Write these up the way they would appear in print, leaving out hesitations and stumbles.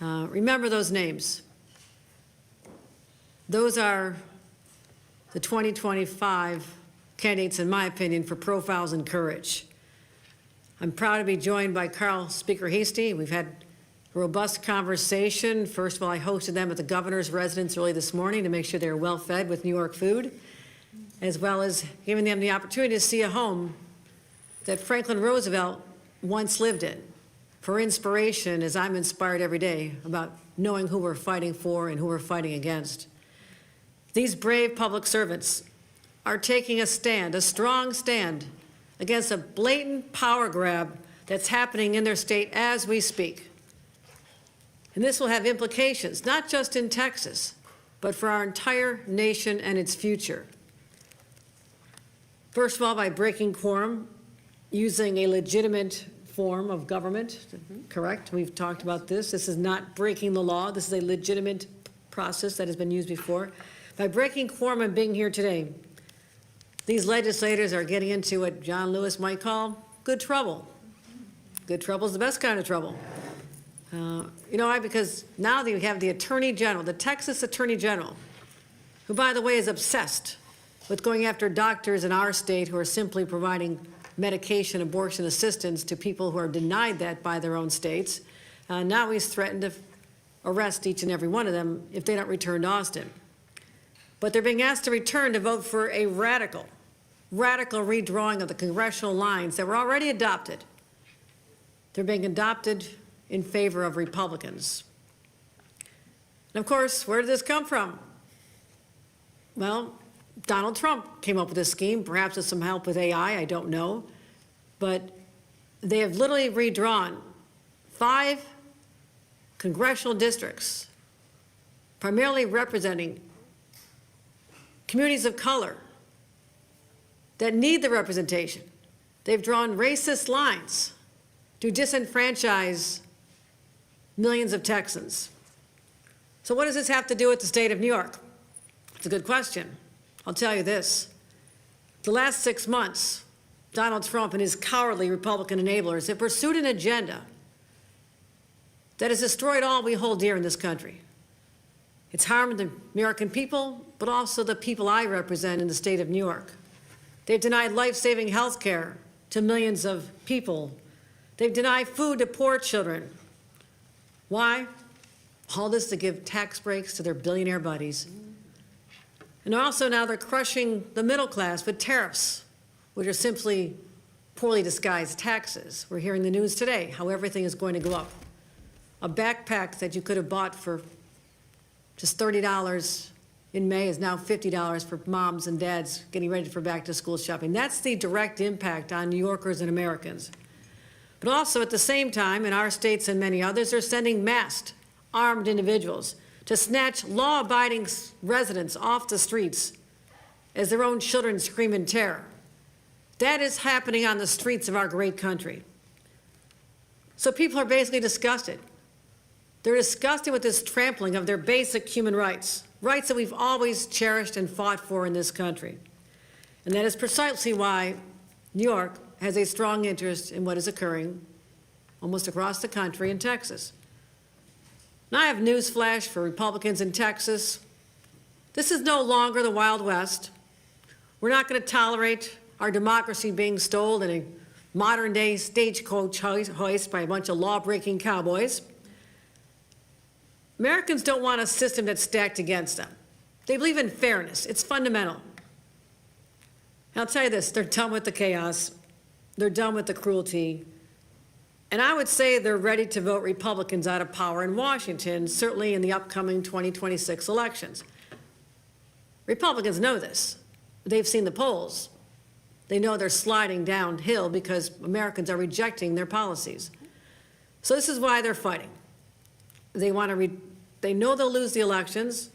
Remember those names. Those are the 2025 candidates, in my opinion, for profiles in courage. I'm proud to be joined by Speaker Heastie. We've had a robust conversation. First of all, I hosted them at the governor's residence early this morning to make sure they were well fed with New York food, as well as giving them the opportunity to see a home that Franklin Roosevelt once lived in, for inspiration, as I'm inspired every day about knowing who we're fighting for and who we're fighting against. These brave public servants are taking a stand, a strong stand, against a blatant power grab that's happening in their state as we speak. And this will have implications, not just in Texas, but for our entire nation and its future. First of all, by breaking quorum, using a legitimate form of government, correct? We've talked about this. This is not breaking the law. This is a legitimate process that has been used before. By breaking quorum and being here today, these legislators are getting into what John Lewis might call good trouble. Good trouble is the best kind of trouble. You know why? Because now that you have the Attorney General, the Texas Attorney General, who, by the way, is obsessed with going after doctors in our state who are simply providing medication abortion assistance to people who are denied that by their own states. Now he's threatened to arrest each and every one of them if they don't return to Austin. But they're being asked to return to vote for a radical redrawing of the congressional lines that were already adopted. They're being adopted in favor of Republicans. And of course, where did this come from? Well, Donald Trump came up with this scheme, perhaps with some help with AI, I don't know. But they have literally redrawn 5 congressional districts, primarily representing communities of color that need the representation. They've drawn racist lines to disenfranchise millions of Texans. So what does this have to do with the state of New York? It's a good question. I'll tell you this. The last 6 months, Donald Trump and his cowardly Republican enablers have pursued an agenda that has destroyed all we hold dear in this country. It's harmed the American people, but also the people I represent in the state of New York. They've denied life-saving health care to millions of people. They've denied food to poor children. Why? All this to give tax breaks to their billionaire buddies. And also now they're crushing the middle class with tariffs, which are simply poorly disguised taxes. We're hearing the news today how everything is going to go up. A backpack that you could have bought for just $30 in May is now $50 for moms and dads getting ready for back-to-school shopping. That's the direct impact on New Yorkers and Americans. But also at the same time, in our states and many others, they're sending masked, armed individuals to snatch law-abiding residents off the streets as their own children scream in terror. That is happening on the streets of our great country. So people are basically disgusted. They're disgusted with this trampling of their basic human rights, rights that we've always cherished and fought for in this country. And that is precisely why New York has a strong interest in what is occurring almost across the country in Texas. Now, I have news flash for Republicans in Texas. This is no longer the Wild West. We're not going to tolerate our democracy being stolen in a modern-day stagecoach hoist by a bunch of law-breaking cowboys. Americans don't want a system that's stacked against them. They believe in fairness. It's fundamental. And I'll tell you this, they're done with the chaos. They're done with the cruelty. And I would say they're ready to vote Republicans out of power in Washington, certainly in the upcoming 2026 elections. Republicans know this. They've seen the polls. They know they're sliding downhill because Americans are rejecting their policies. So this is why they're fighting. They know they'll lose the elections,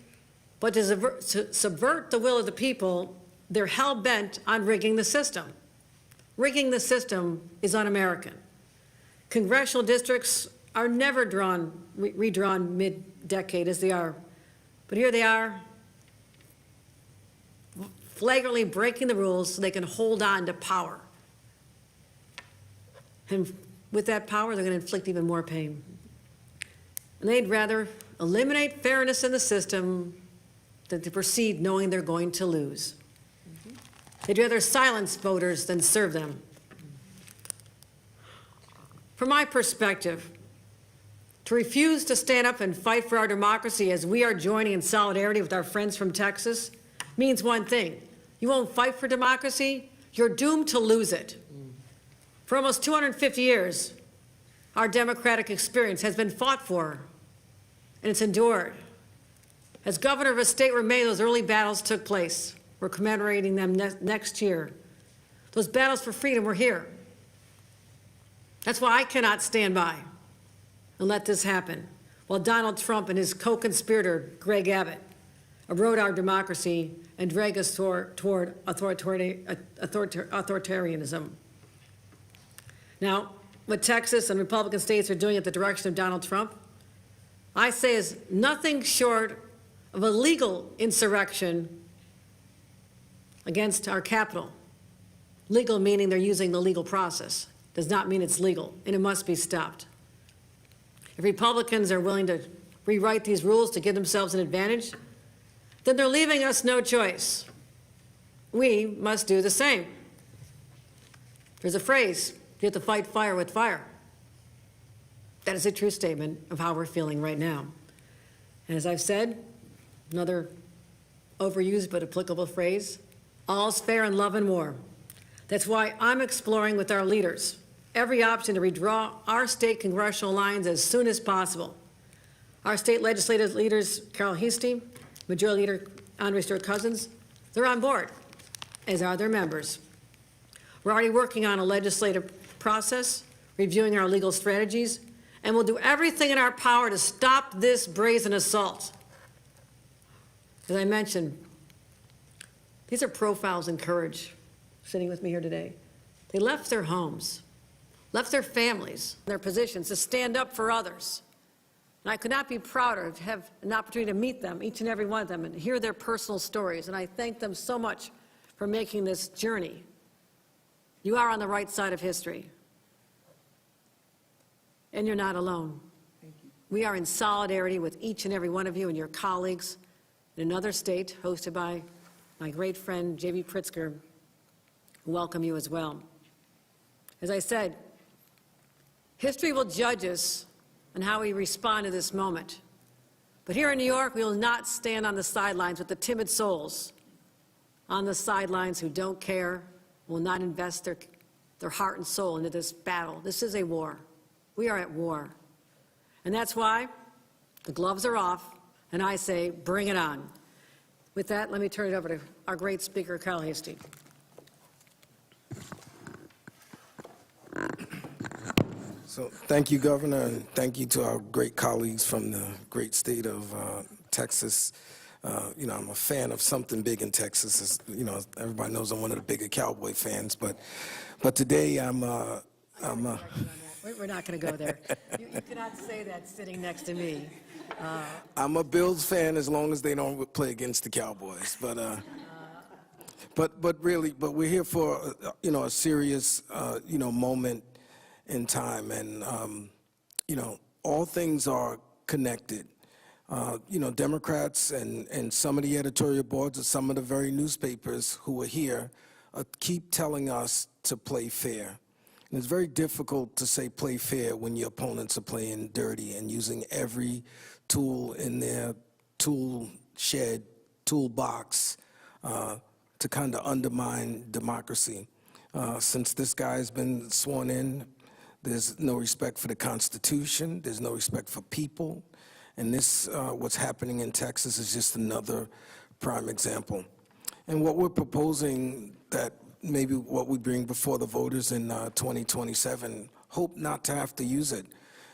but to subvert the will of the people, they're hell-bent on rigging the system. Rigging the system is un-American. Congressional districts are never redrawn mid-decade as they are. But here they are, flagrantly breaking the rules so they can hold on to power. And with that power, they're going to inflict even more pain. And they'd rather eliminate fairness in the system than to proceed knowing they're going to lose. They'd rather silence voters than serve them. From my perspective, to refuse to stand up and fight for our democracy as we are joining in solidarity with our friends from Texas means one thing. You won't fight for democracy, you're doomed to lose it. For almost 250 years, our democratic experience has been fought for, and it's endured. As governor of a state where many of those early battles took place, we're commemorating them next year. Those battles for freedom were here. That's why I cannot stand by and let this happen, while Donald Trump and his co-conspirator, Greg Abbott, erode our democracy and drag us toward authoritarianism. Now, what Texas and Republican states are doing at the direction of Donald Trump, I say is nothing short of a legal insurrection against our capital. Legal meaning they're using the legal process. Does not mean it's legal, and it must be stopped. If Republicans are willing to rewrite these rules to give themselves an advantage, then they're leaving us no choice. We must do the same. There's a phrase, you have to fight fire with fire. That is a true statement of how we're feeling right now. And as I've said, another overused but applicable phrase, all's fair in love and war. That's why I'm exploring with our leaders every option to redraw our state congressional lines as soon as possible. Our state legislative leaders, Carol Heastie, Majority Leader Andre Stewart Cousins, they're on board, as are their members. We're already working on a legislative process, reviewing our legal strategies, and we'll do everything in our power to stop this brazen assault. As I mentioned, these are profiles in courage sitting with me here today. They left their homes, left their families, their positions to stand up for others. And I could not be prouder to have an opportunity to meet them, each and every one of them, and hear their personal stories. And I thank them so much for making this journey. You are on the right side of history. And you're not alone. We are in solidarity with each and every one of you and your colleagues in another state, hosted by my great friend, J.B. Pritzker, who welcome you as well. As I said, history will judge us on how we respond to this moment. But here in New York, we will not stand on the sidelines with the timid souls on the sidelines who don't care, will not invest their heart and soul into this battle. This is a war. We are at war. And that's why the gloves are off, and I say, bring it on. With that, let me turn it over to our great speaker, Carol Heastie. So thank you, Governor, and thank you to our great colleagues from the great state of Texas. You know, I'm a fan of something big in Texas. As, you know, everybody knows I'm one of the bigger Cowboy fans, but today we're not going to go there. You cannot say that sitting next to me. I'm a Bills fan as long as they don't play against the Cowboys. But we're here for you know, a serious you know, moment in time, and you know, all things are connected. You know, Democrats and some of the editorial boards of some of the very newspapers who are here keep telling us to play fair. And it's very difficult to say play fair when your opponents are playing dirty and using every tool in their tool shed, toolbox to kind of undermine democracy. Since this guy has been sworn in, there's no respect for the Constitution, there's no respect for people, and this, what's happening in Texas is just another prime example. And what we're proposing, that maybe what we bring before the voters in 2027, hope not to have to use it.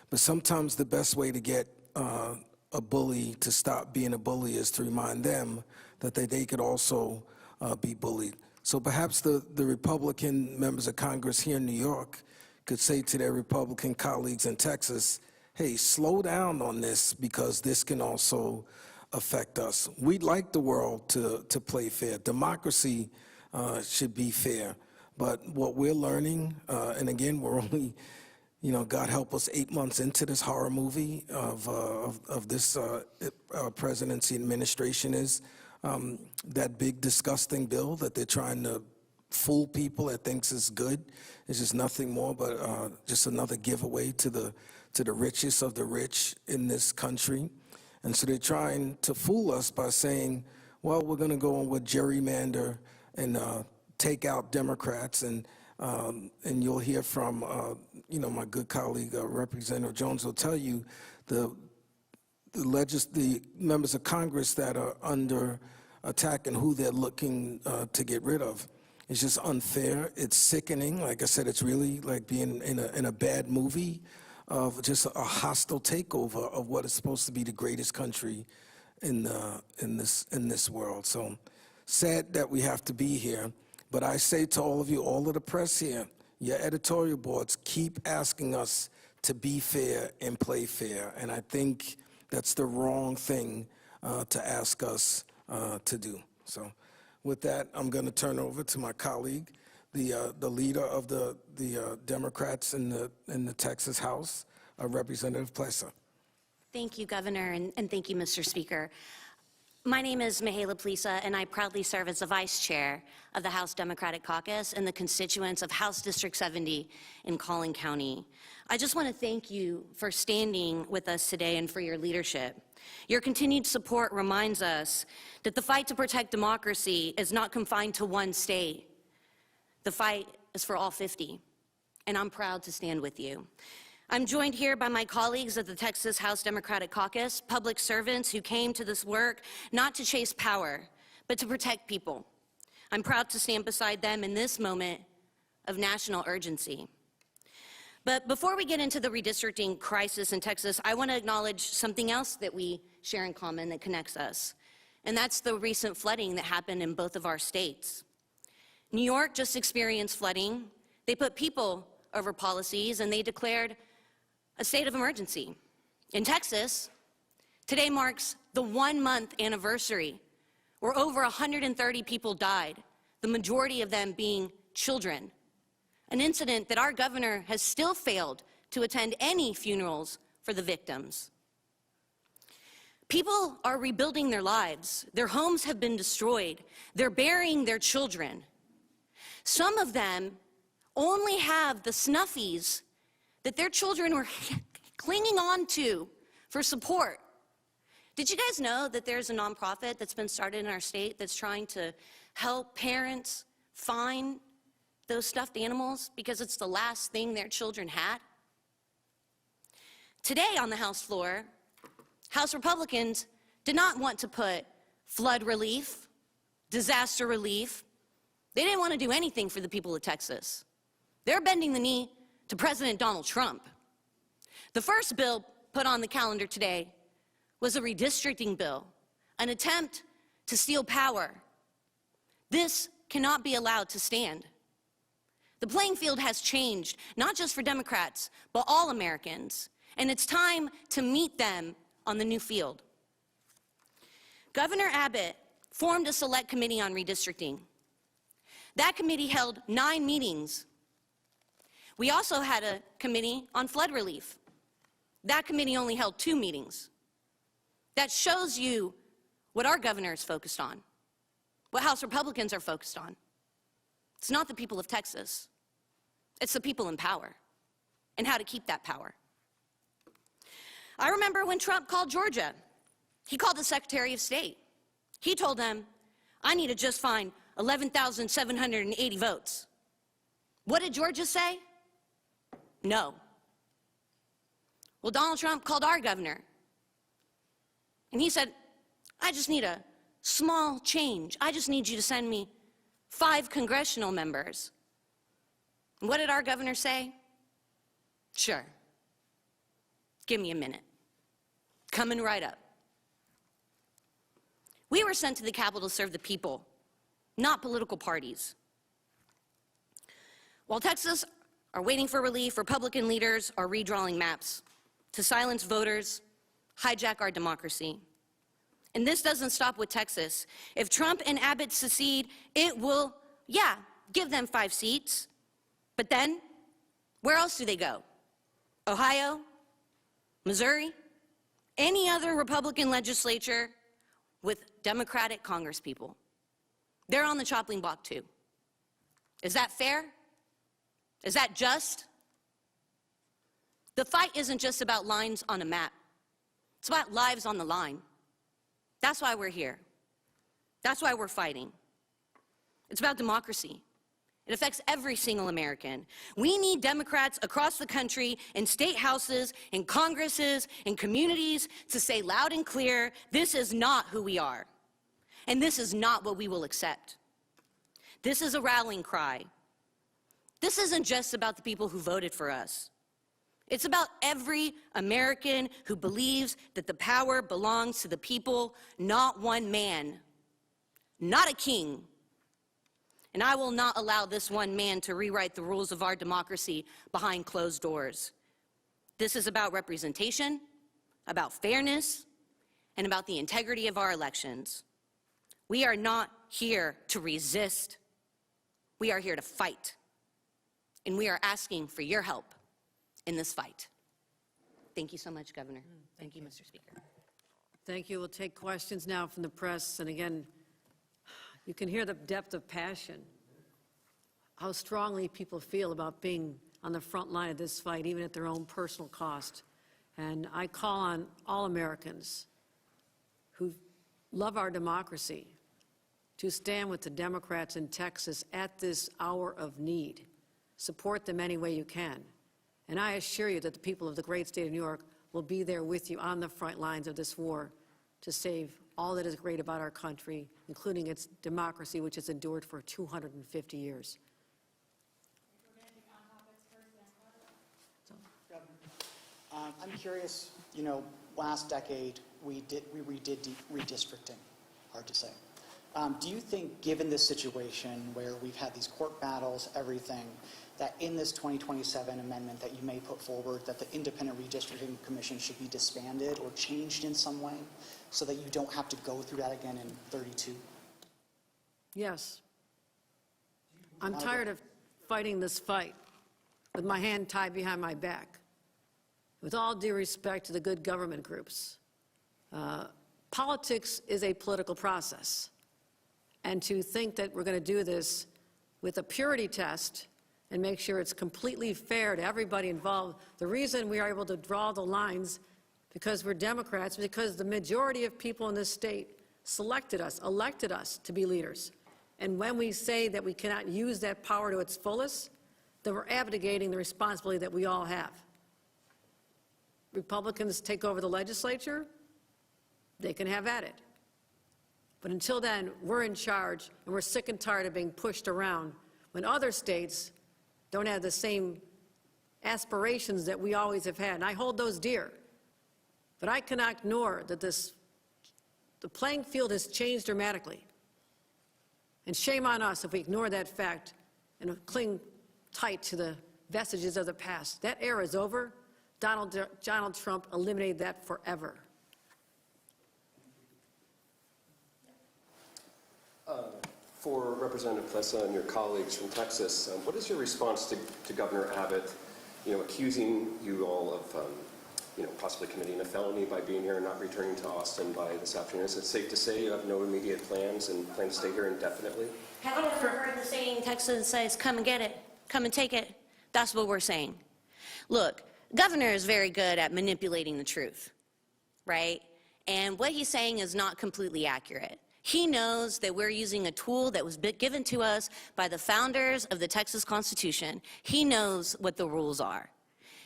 But sometimes the best way to get a bully to stop being a bully is to remind them that they could also be bullied. So perhaps the Republican members of Congress here in New York could say to their Republican colleagues in Texas, hey, slow down on this, because this can also affect us. We'd like the world to play fair. Democracy should be fair. But what we're learning, and again, we're only God help us, 8 months into this horror movie of this presidency administration is that big disgusting bill that they're trying to fool people that thinks is good. It's just nothing more but just another giveaway to the richest of the rich in this country. And so they're trying to fool us by saying, well, we're going to go on with gerrymander and take out Democrats, and you'll hear from, my good colleague, Representative Jones will tell you the members of Congress that are under attack and who they're looking to get rid of. It's just unfair. It's sickening. Like I said, it's really like being in a bad movie of just a hostile takeover of what is supposed to be the greatest country in this world. So sad that we have to be here. But I say to all of you, all of the press here, your editorial boards, keep asking us to be fair and play fair. And I think that's the wrong thing to ask us to do. So with that, I'm going to turn over to my colleague, the leader of the Democrats in the Texas House, Representative Plessa. Thank you, Governor, and thank you, Mr. Speaker. My name is Mihaela Plessa, and I proudly serve as the Vice Chair of the House Democratic Caucus and the constituents of House District 70 in Collin County. I just want to thank you for standing with us today and for your leadership. Your continued support reminds us that the fight to protect democracy is not confined to one state. The fight is for all 50, and I'm proud to stand with you. I'm joined here by my colleagues of the Texas House Democratic Caucus, public servants who came to this work not to chase power, but to protect people. I'm proud to stand beside them in this moment of national urgency. But before we get into the redistricting crisis in Texas, I want to acknowledge something else that we share in common that connects us, and that's the recent flooding that happened in both of our states. New York just experienced flooding. They put people over policies, and they declared a state of emergency. In Texas, today marks the 1-month anniversary where over 130 people died, the majority of them being children. An incident that our governor has still failed to attend any funerals for the victims. People are rebuilding their lives. Their homes have been destroyed. They're burying their children. Some of them only have the snuffies that their children were clinging on to for support. Did you guys know that there's a nonprofit that's been started in our state that's trying to help parents find those stuffed animals because it's the last thing their children had? Today on the House floor, House Republicans did not want to put flood relief, disaster relief. They didn't want to do anything for the people of Texas. They're bending the knee to President Donald Trump. The first bill put on the calendar today was a redistricting bill, an attempt to steal power. This cannot be allowed to stand. The playing field has changed, not just for Democrats, but all Americans, and it's time to meet them on the new field. Governor Abbott formed a select committee on redistricting. That committee held 9 meetings. We also had a committee on flood relief. That committee only held 2 meetings. That shows you what our governor is focused on, what House Republicans are focused on. It's not the people of Texas. It's the people in power and how to keep that power. I remember when Trump called Georgia. He called the Secretary of State. He told them, I need to just find 11,780 votes. What did Georgia say? No. Well, Donald Trump called our governor, and he said, I just need a small change. I just need you to send me 5 congressional members. And what did our governor say? Sure. Give me a minute. Coming right up. We were sent to the Capitol to serve the people, not political parties. While Texas are waiting for relief, Republican leaders are redrawing maps to silence voters, hijack our democracy. And this doesn't stop with Texas. If Trump and Abbott secede, it will, give them 5 seats. But then, where else do they go? Ohio, Missouri, any other Republican legislature with Democratic congresspeople. They're on the chopping block too. Is that fair? Is that just? The fight isn't just about lines on a map. It's about lives on the line. That's why we're here. That's why we're fighting. It's about democracy. It affects every single American. We need Democrats across the country, in state houses, in Congresses, in communities, to say loud and clear, this is not who we are. And this is not what we will accept. This is a rallying cry. This isn't just about the people who voted for us. It's about every American who believes that the power belongs to the people, not one man, not a king. And I will not allow this one man to rewrite the rules of our democracy behind closed doors. This is about representation, about fairness, and about the integrity of our elections. We are not here to resist. We are here to fight. And we are asking for your help in this fight. Thank you so much, Governor. Thank you, Mr. Speaker. Thank you. We'll take questions now from the press. And again, you can hear the depth of passion, how strongly people feel about being on the front line of this fight, even at their own personal cost. And I call on all Americans who love our democracy to stand with the Democrats in Texas at this hour of need. Support them any way you can. And I assure you that the people of the great state of New York will be there with you on the front lines of this war to save all that is great about our country, including its democracy, which has endured for 250 years. I'm curious, last decade we redid redistricting, hard to say. Do you think, given this situation where we've had these court battles, everything, that in this 2027 amendment that you may put forward, that the Independent Redistricting Commission should be disbanded or changed in some way so that you don't have to go through that again in 32? Yes. I'm tired of fighting this fight with my hand tied behind my back. With all due respect to the good government groups, politics is a political process. And to think that we're going to do this with a purity test and make sure it's completely fair to everybody involved, the reason we are able to draw the lines because we're Democrats, because the majority of people in this state selected us, elected us to be leaders. And when we say that we cannot use that power to its fullest, then we're abdicating the responsibility that we all have. Republicans take over the legislature, they can have at it. But until then, we're in charge, and we're sick and tired of being pushed around when other states don't have the same aspirations that we always have had. And I hold those dear. But I cannot ignore that the playing field has changed dramatically. And shame on us if we ignore that fact and cling tight to the vestiges of the past. That era is over. Donald Trump eliminated that forever. For Representative Plessa and your colleagues from Texas, what is your response to Governor Abbott, accusing you all of, possibly committing a felony by being here and not returning to Austin by this afternoon? Is it safe to say you have no immediate plans and plan to stay here indefinitely? Have you ever heard the saying, Texas says, come and get it, come and take it? That's what we're saying. Look, Governor is very good at manipulating the truth, right? And what he's saying is not completely accurate. He knows that we're using a tool that was given to us by the founders of the Texas Constitution. He knows what the rules are.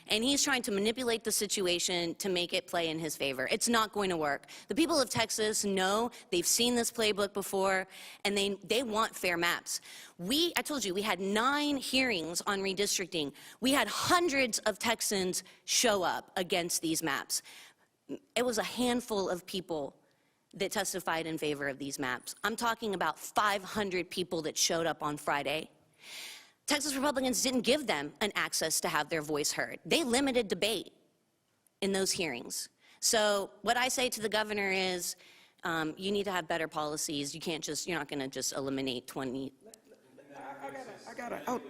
And he's trying to manipulate the situation to make it play in his favor. It's not going to work. The people of Texas know, they've seen this playbook before, and they want fair maps. I told you, we had 9 hearings on redistricting. We had hundreds of Texans show up against these maps. It was a handful of people that testified in favor of these maps. I'm talking about 500 people that showed up on Friday. Texas Republicans didn't give them an access to have their voice heard. They limited debate in those hearings. So what I say to the governor is, you need to have better policies. You're not gonna just eliminate 20. I gotta.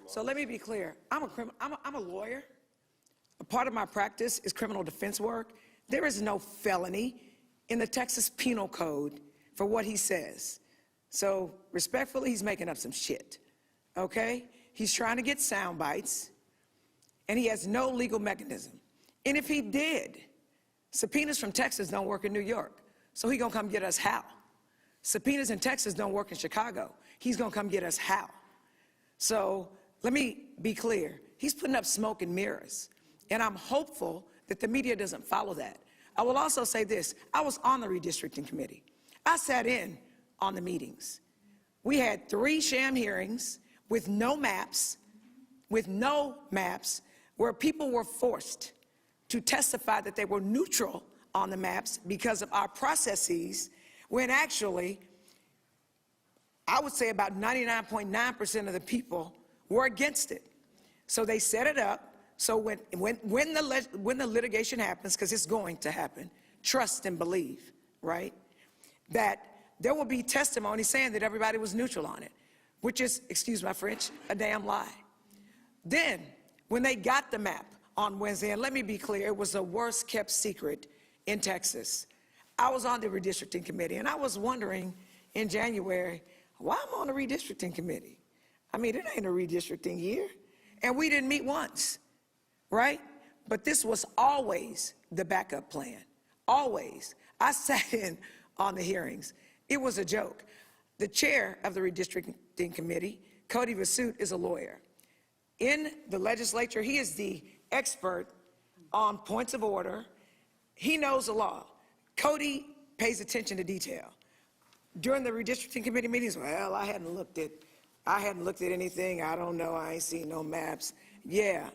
So let me be clear. I'm a lawyer. a part of my practice is criminal defense work. There is no felony in the Texas Penal Code for what he says. So respectfully, he's making up some shit, okay? He's trying to get sound bites, and he has no legal mechanism. And if he did, subpoenas from Texas don't work in New York, so he gonna come get us how? Subpoenas in Texas don't work in Chicago. He's gonna come get us how? So let me be clear. He's putting up smoke and mirrors, and I'm hopeful that the media doesn't follow that. I will also say this. I was on the redistricting committee. I sat in on the meetings. We had 3 sham hearings with no maps, where people were forced to testify that they were neutral on the maps because of our processes, when actually, I would say about 99.9% of the people were against it. So they set it up, so when the litigation happens, because it's going to happen, trust and believe, right, that there will be testimony saying that everybody was neutral on it, which is, excuse my French, a damn lie. Then, when they got the map on Wednesday, and let me be clear, it was the worst kept secret in Texas. I was on the redistricting committee, and I was wondering in January, why am I on the redistricting committee? I mean, it ain't a redistricting year, and we didn't meet once, right? But this was always the backup plan, always. I sat in on the hearings. It was a joke. The chair of the redistricting committee, Cody Vasut, is a lawyer. In the legislature, he is the expert on points of order. He knows the law. Cody pays attention to detail. During the redistricting committee meetings, well, I hadn't looked at anything. I don't know. I ain't seen no maps. Yeah,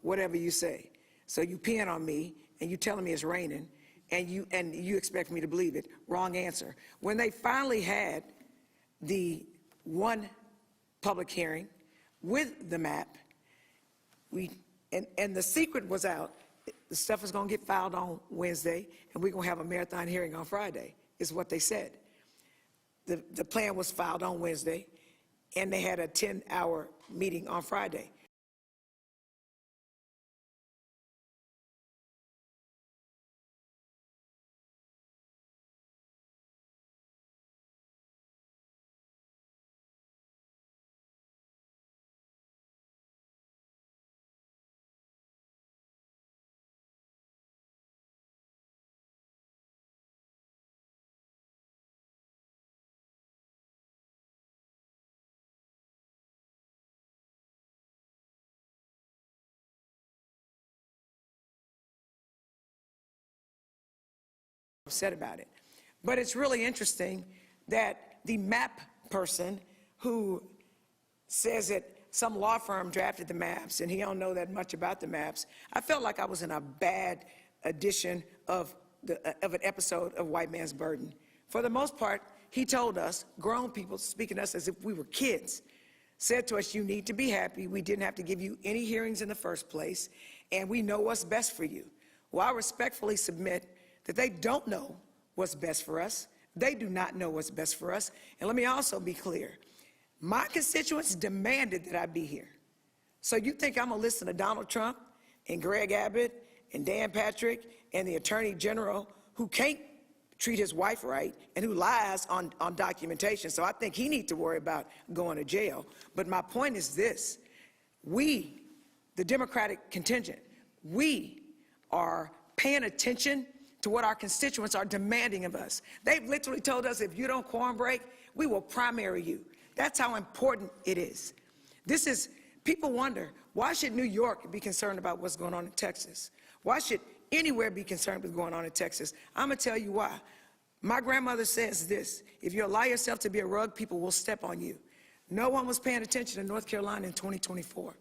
whatever you say. So you pin on me and you telling me it's raining, and you expect me to believe it. Wrong answer. When they finally had the one public hearing with the map, and the secret was out. The stuff is going to get filed on Wednesday, and we're going to have a marathon hearing on Friday, is what they said. The plan was filed on Wednesday, and they had a 10-hour meeting on Friday. Upset about it. But it's really interesting that the map person who says that some law firm drafted the maps and he don't know that much about the maps, I felt like I was in a bad edition of an episode of White Man's Burden. For the most part, he told us, grown people speaking to us as if we were kids, said to us, you need to be happy. We didn't have to give you any hearings in the first place, and we know what's best for you. Well, I respectfully submit that they don't know what's best for us. They do not know what's best for us. And let me also be clear. My constituents demanded that I be here. So you think I'm gonna listen to Donald Trump and Greg Abbott and Dan Patrick and the Attorney General, who can't treat his wife right and who lies on documentation? So I think he needs to worry about going to jail. But my point is this. We, the Democratic contingent, we are paying attention to what our constituents are demanding of us. They've literally told us, if you don't quorum break, we will primary you. That's how important it is. People wonder, why should New York be concerned about what's going on in Texas? Why should anywhere be concerned with what's going on in Texas? I'm gonna tell you why. My grandmother says this, if you allow yourself to be a rug, people will step on you. No one was paying attention in North Carolina in 2024.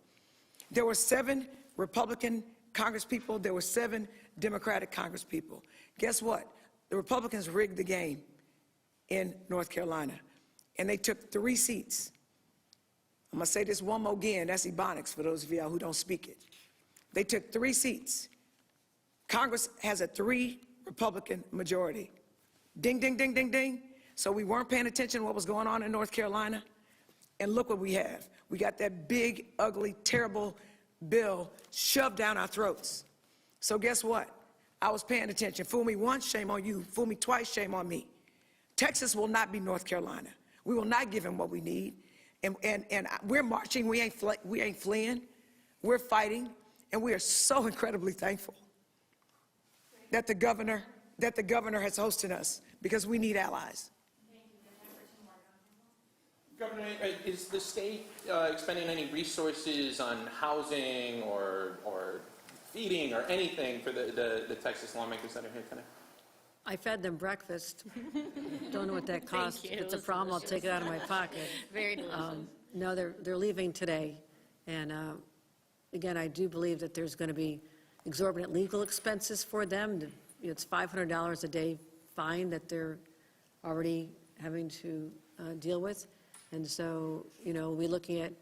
There were 7 Republican Congresspeople, there were 7 Democratic Congresspeople. Guess what? The Republicans rigged the game in North Carolina, and they took 3 seats. I'm gonna say this one more again, that's Ebonics for those of y'all who don't speak it. They took 3 seats. Congress has a 3 Republican majority. Ding, ding, ding, ding, ding. So we weren't paying attention to what was going on in North Carolina, and look what we have. We got that big, ugly, terrible bill shoved down our throats. So guess what? I was paying attention. Fool me once, shame on you. Fool me twice, shame on me. Texas will not be North Carolina. We will not give them what we need. And we're marching, we ain't fleeing, we're fighting, and we are so incredibly thankful that the governor has hosted us, because we need allies. Governor, is the state expending any resources on housing or feeding or anything for the Texas lawmakers that are here today? I fed them breakfast. Don't know what that costs. you. If it's a It was problem, I'll take it out of my pocket. Very delicious. No, they're leaving today. And again, I do believe that there's going to be exorbitant legal expenses for them. It's $500 a day fine that they're already having to deal with. And so, we're looking at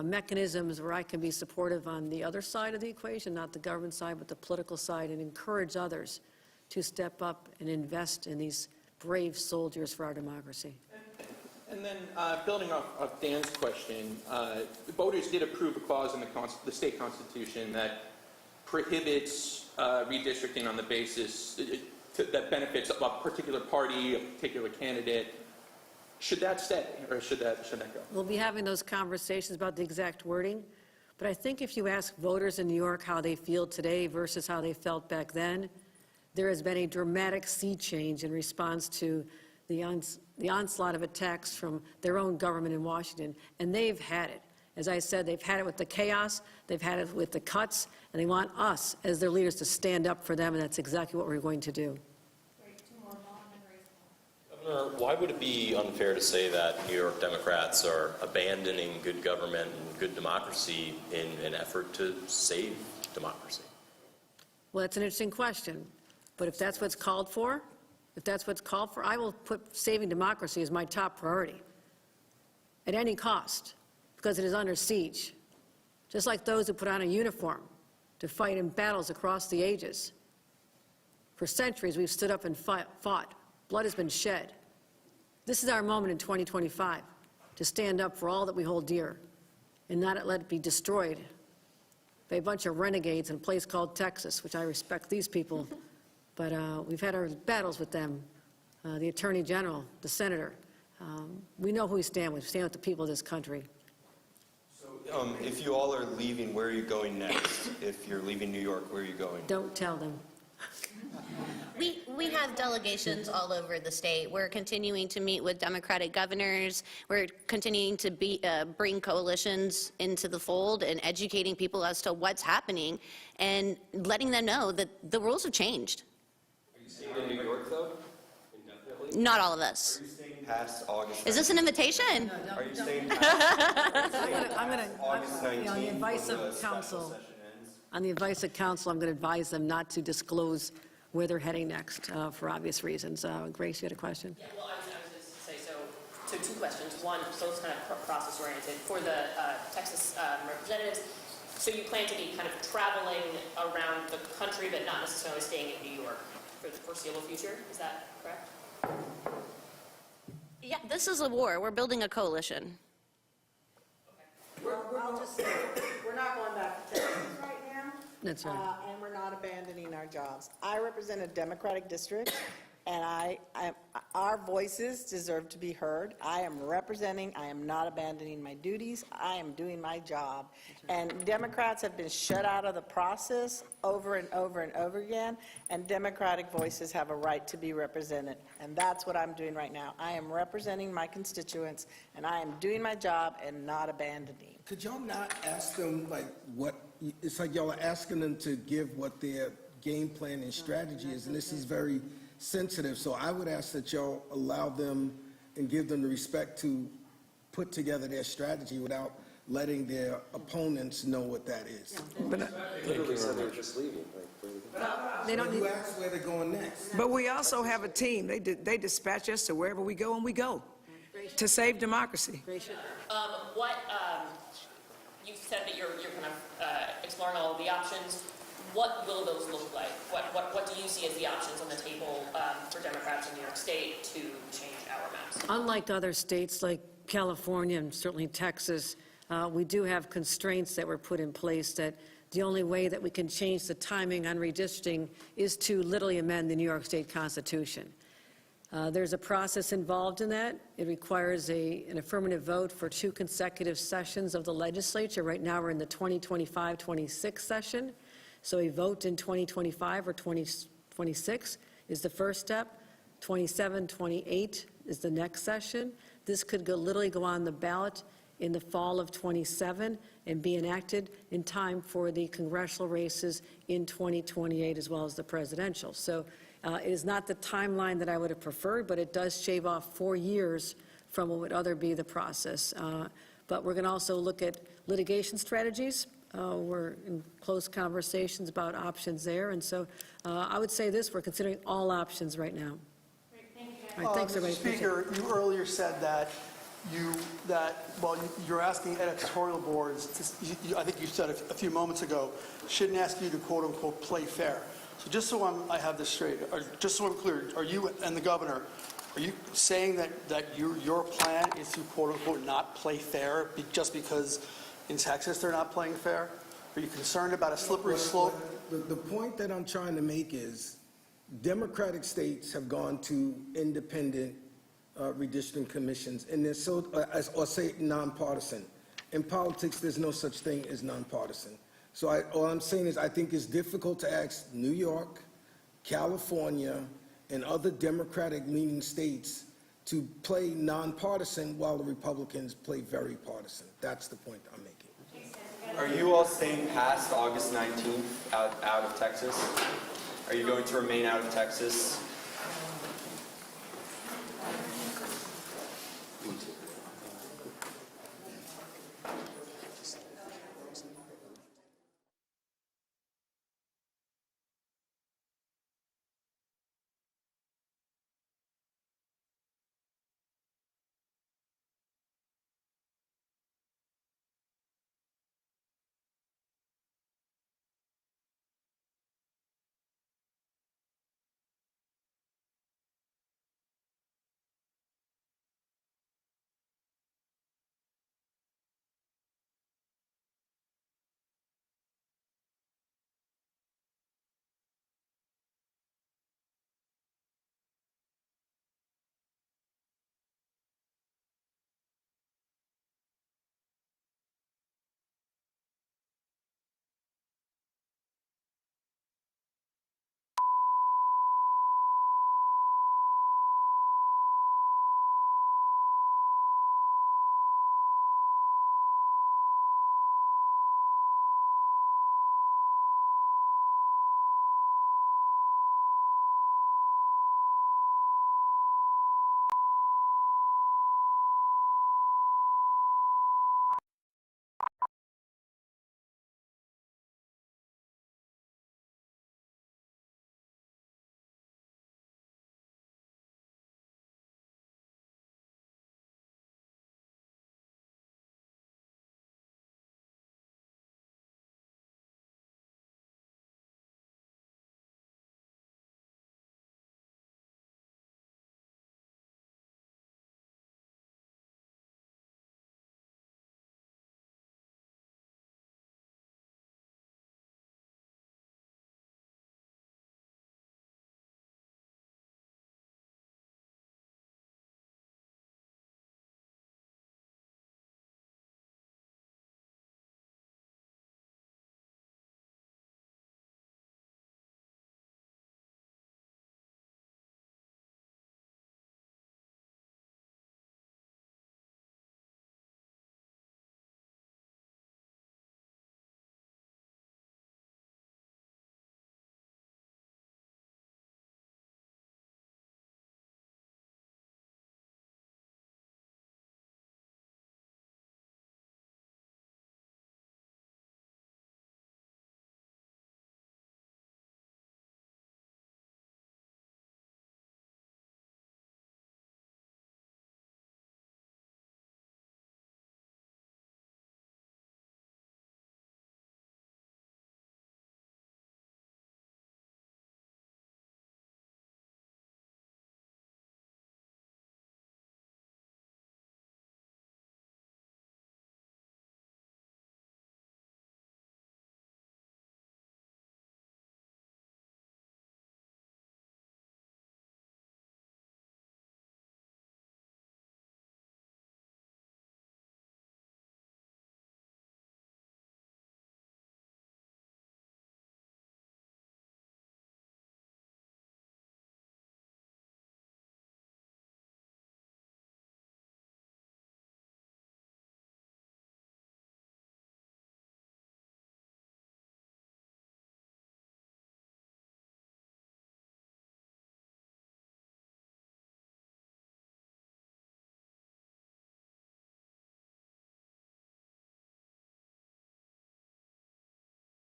mechanisms where I can be supportive on the other side of the equation, not the government side, but the political side, and encourage others to step up and invest in these brave soldiers for our democracy. And then, building off Dan's question, the voters did approve a clause in the state constitution that prohibits redistricting on the basis that benefits a particular party, a particular candidate. Should that stay, or should that go? We'll be having those conversations about the exact wording, but I think if you ask voters in New York how they feel today versus how they felt back then, there has been a dramatic sea change in response to the onslaught of attacks from their own government in Washington, and they've had it. As I said, they've had it with the chaos, they've had it with the cuts, and they want us, as their leaders, to stand up for them, and that's exactly what we're going to do. Governor, why would it be unfair to say that New York Democrats are abandoning good government and good democracy in an effort to save democracy? Well, that's an interesting question. But if that's what's called for, I will put saving democracy as my top priority at any cost, because it is under siege. Just like those who put on a uniform to fight in battles across the ages. For centuries, we've stood up and fought. Blood has been shed. This is our moment in 2025 to stand up for all that we hold dear and not let it be destroyed by a bunch of renegades in a place called Texas, which I respect these people. But we've had our battles with them, the Attorney General, the Senator. We know who we stand with. We stand with the people of this country. So, if you all are leaving, where are you going next? If you're leaving New York, where are you going? Don't tell them. We have delegations all over the state. We're continuing to meet with Democratic governors. We're continuing to bring coalitions into the fold and educating people as to what's happening and letting them know that the rules have changed. Are you staying in New York, though, indefinitely? Not all of us. Are you staying past August? Is this an invitation? Are you staying past I'm going August 19th? on the advice when the of special counsel, session ends? I'm going to advise them not to disclose where they're heading next for obvious reasons. Grace, you had a question? Yeah, well, I was just going to say, so two questions. One, so it's kind of process-oriented. For the Texas representatives, so you plan to be kind of traveling around the country, but not necessarily staying in New York for the foreseeable future? Is that correct? Yeah, this is a war. We're building a coalition. I'll just say, we're not going back to Texas right now. That's right. And we're not abandoning our jobs. I represent a Democratic district, and our voices deserve to be heard. I am representing, I am not abandoning my duties. I am doing my job. And Democrats have been shut out of the process over and over and over again, and Democratic voices have a right to be represented. And that's what I'm doing right now. I am representing my constituents, and I am doing my job and not abandoning. Could y'all not ask them, like, what, it's like y'all are asking them to give what their game plan and strategy is, and this is very sensitive, so I would ask that y'all allow them and give them the respect to put together their strategy without letting their opponents know what that is. Literally said they were just leaving. They don't You need, ask where they're going next. But we also have a team. They dispatch us to wherever we go, and we go to save democracy. You said that you're kind of exploring all of the options. What will those look like? What do you see as the options on the table for Democrats in New York State to change our maps? unlike other states like California and certainly Texas, we do have constraints that were put in place that the only way that we can change the timing on redistricting is to literally amend the New York State Constitution. There's a process involved in that. It requires an affirmative vote for 2 consecutive sessions of the legislature. Right now, we're in the 2025-26 session. So a vote in 2025 or 2026 is the first step. 27, 28 is the next session. This could literally go on the ballot in the fall of 27 and be enacted in time for the congressional races in 2028 as well as the presidential. So it is not the timeline that I would have preferred, but it does shave off 4 years from what would other be the process. But we're going to also look at litigation strategies. We're in close conversations about options there. And so I would say this, we're considering all options right now. Great, thank you. All right, thanks, Mr. everybody. Speaker, you earlier said that you're asking editorial boards, I think you said a few moments ago, shouldn't ask you to quote-unquote play fair. So just so I have this straight, or just so I'm clear, are you and the governor, are you saying that your plan is to quote-unquote not play fair just because in Texas they're not playing fair? Are you concerned about a slippery slope? The point that I'm trying to make is Democratic states have gone to independent redistricting commissions, and they're so, or say nonpartisan. In politics, there's no such thing as nonpartisan. So all I'm saying is I think it's difficult to ask New York, California, and other Democratic-leaning states to play nonpartisan while the Republicans play very partisan. That's the point I'm making. Are you all staying past August 19th out of Texas? Are you going to remain out of Texas